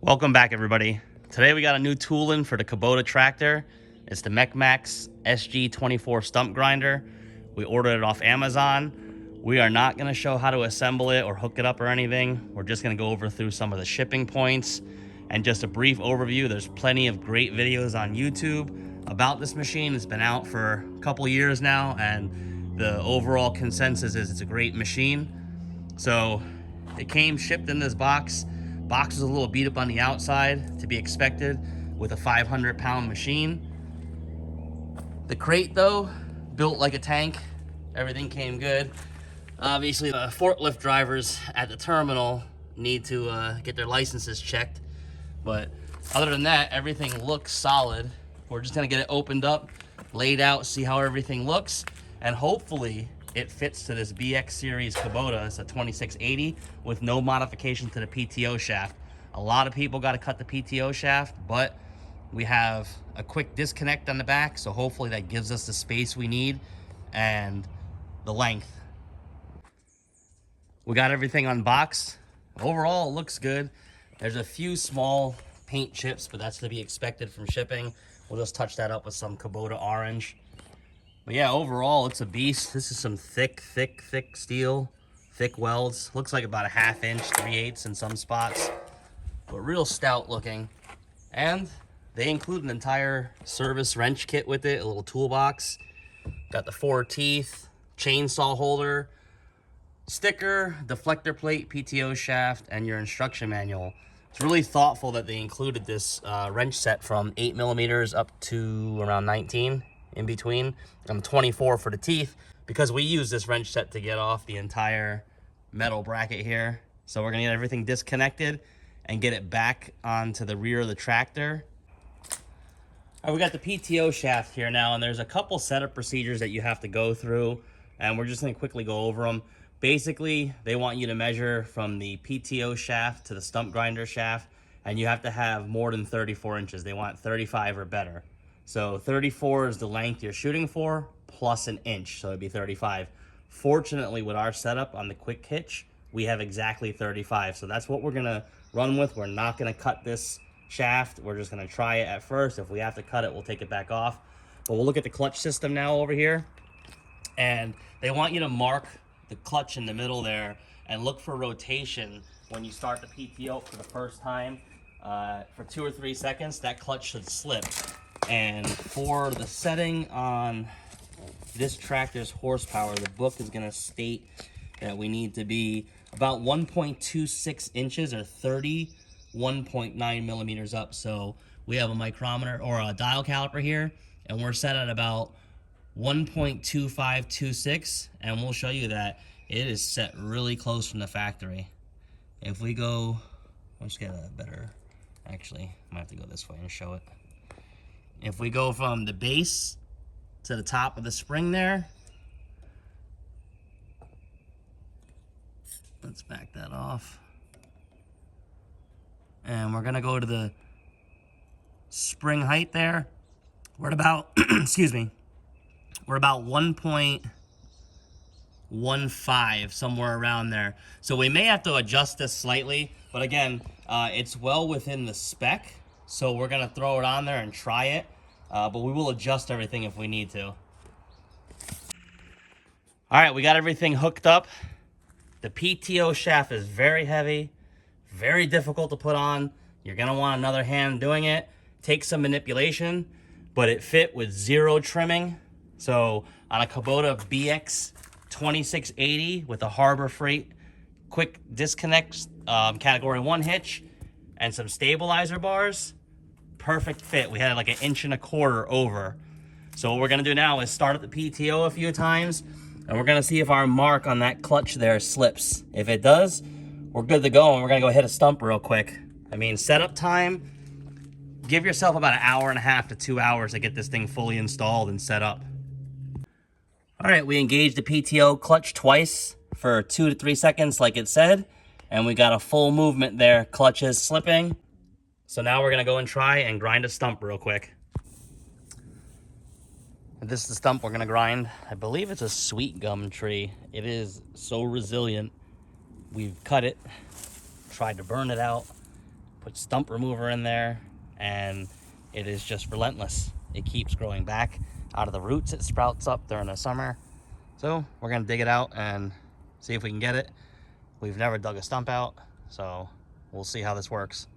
Welcome back, everybody. Today we got a new tool in for the Kubota tractor. It's the MechMaxx SG24 stump grinder. We ordered it off Amazon. We are not going to show how to assemble it or hook it up or anything. We're just going to go over through some of the shipping points and just a brief overview. There's plenty of great videos on YouTube about this machine. It's been out for a couple years now, and the overall consensus is it's a great machine. So it came shipped in this box. Box is a little beat up on the outside, to be expected with a 500-pound machine. The crate, though, built like a tank. Everything came good. Obviously, the forklift drivers at the terminal need to get their licenses checked. But other than that, everything looks solid. We're just gonna get it opened up, laid out, see how everything looks, and hopefully it fits to this BX series Kubota. It's a 2680 with no modification to the PTO shaft. A lot of people got to cut the PTO shaft, but we have a quick disconnect on the back, so hopefully that gives us the space we need and the length. We got everything unboxed. Overall, it looks good. There's a few small paint chips, but that's to be expected from shipping. We'll just touch that up with some Kubota orange. But yeah, overall, it's a beast. This is some thick steel, thick welds. Looks like about a 1/2 inch, 3/8 in some spots, but real stout looking. And they include an entire service wrench kit with it, a little toolbox. Got the 4 teeth, chainsaw holder, sticker, deflector plate, PTO shaft, and your instruction manual. It's really thoughtful that they included this wrench set from 8 millimeters up to around 19 in between. 24 for the teeth, because we use this wrench set to get off the entire metal bracket here. So we're gonna get everything disconnected and get it back onto the rear of the tractor. All right, we got the PTO shaft here now, and there's a couple setup procedures that you have to go through, and we're just gonna quickly go over them. Basically, they want you to measure from the PTO shaft to the stump grinder shaft, and you have to have more than 34 inches. They want 35 or better. So 34 is the length you're shooting for, plus an inch, so it'd be 35. Fortunately, with our setup on the quick hitch, we have exactly 35. So that's what we're gonna run with. We're not gonna cut this shaft. We're just gonna try it at first. If we have to cut it, we'll take it back off. But we'll look at the clutch system now over here. And they want you to mark the clutch in the middle there and look for rotation when you start the PTO for the first time. For 2 or 3 seconds, that clutch should slip. And for the setting on this tractor's horsepower, the book is gonna state that we need to be about 1.26 inches or 31.9 millimeters up. So we have a micrometer or a dial caliper here, and we're set at about 1.2526, and we'll show you that it is set really close from the factory. If we go, let's get a better, actually, I might have to go this way and show it. If we go from the base to the top of the spring there, let's back that off. And we're gonna go to the spring height there. We're at about, excuse me, we're about 1.15, somewhere around there. So we may have to adjust this slightly, but again, it's well within the spec. So we're gonna throw it on there and try it, but we will adjust everything if we need to. All right, we got everything hooked up. The PTO shaft is very heavy, very difficult to put on. You're gonna want another hand doing it. Take some manipulation, but it fit with 0 trimming. So on a Kubota BX 2680 with a Harbor Freight quick disconnect category 1 hitch and some stabilizer bars, perfect fit. We had like 1.25 inches over. So what we're gonna do now is start at the PTO a few times, and we're gonna see if our mark on that clutch there slips. If it does, we're good to go, and we're gonna go hit a stump real quick. I mean, setup time, give yourself about 1.5 hours to 2 hours to get this thing fully installed and set up. All right, we engaged the PTO clutch twice for 2 to 3 seconds like it said, and we got a full movement there. Clutch is slipping. So now we're gonna go and try and grind a stump real quick. This is the stump we're gonna grind. I believe it's a sweet gum tree. It is so resilient. We've cut it, tried to burn it out, put stump remover in there, and it is just relentless. It keeps growing back out of the roots. It sprouts up during the summer. So we're gonna dig it out and see if we can get it. We've never dug a stump out, so we'll see how this works.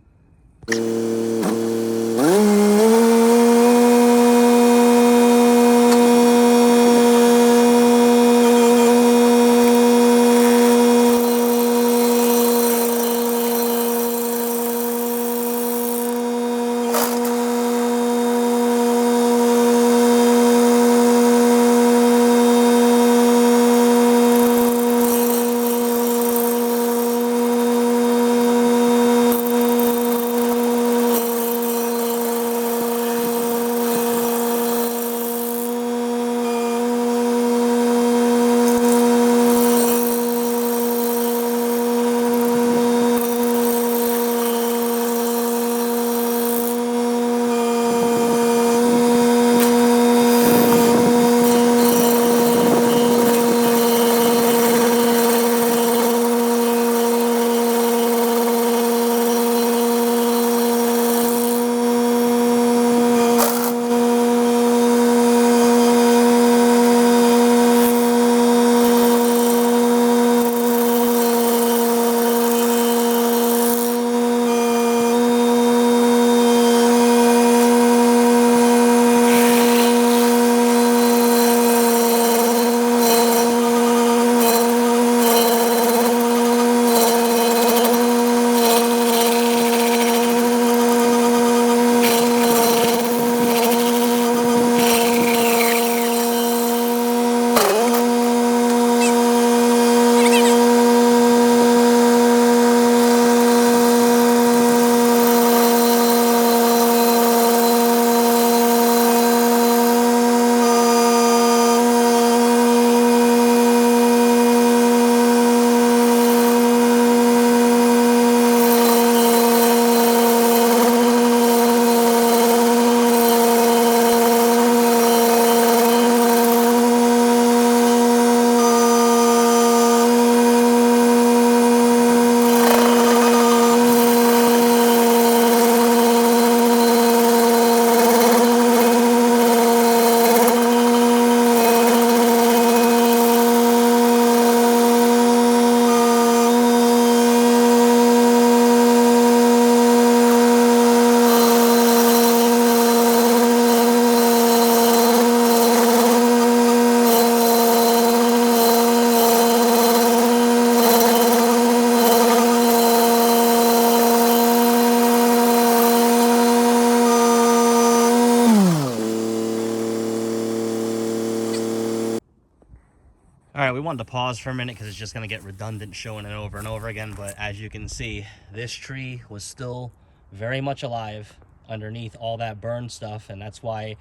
All right, we wanted to pause for a minute because it's just going to get redundant showing it over and over again. But as you can see, this tree was still very much alive underneath all that burned stuff. And that's why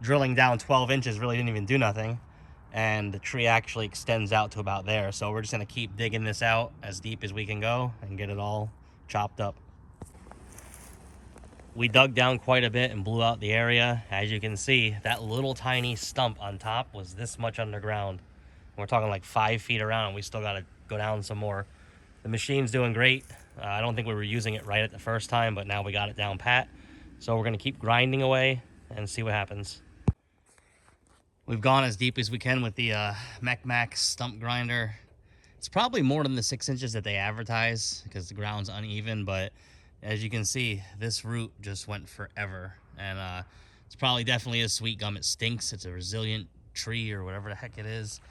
drilling down 12 inches really didn't even do nothing. And the tree actually extends out to about there. So we're just going to keep digging this out as deep as we can go and get it all chopped up. We dug down quite a bit and blew out the area. As you can see, that little tiny stump on top was this much underground. We're talking like 5 feet around, and we still got to go down some more. The machine's doing great. I don't think we were using it right at the first time, but now we got it down pat. So we're going to keep grinding away and see what happens. We've gone as deep as we can with the MechMaxx stump grinder. It's probably more than the 6 inches that they advertise because the ground's uneven, but as you can see, this root just went forever. And it's probably definitely a sweet gum. It stinks. It's a resilient tree or whatever the heck it is.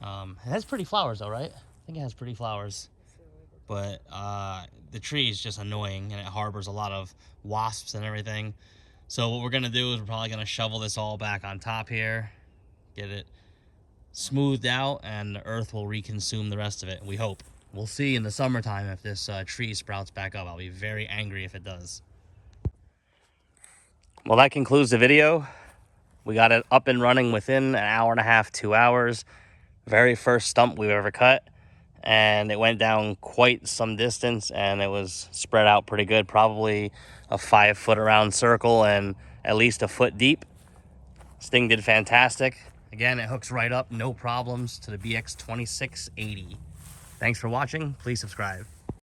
It has pretty flowers though, right? I think it has pretty flowers. But the tree is just annoying, and it harbors a lot of wasps and everything. So what we're going to do is we're probably going to shovel this all back on top here, get it smoothed out, and the earth will reconsume the rest of it, we hope. We'll see in the summertime if this tree sprouts back up. I'll be very angry if it does. Well, that concludes the video. We got it up and running within an hour and a half, 2 hours. Very first stump we've ever cut, and it went down quite some distance, and it was spread out pretty good, probably a 5 foot around circle and at least a foot deep. This thing did fantastic. Again, it hooks right up, no problems, to the BX2680. Thanks for watching. Please subscribe.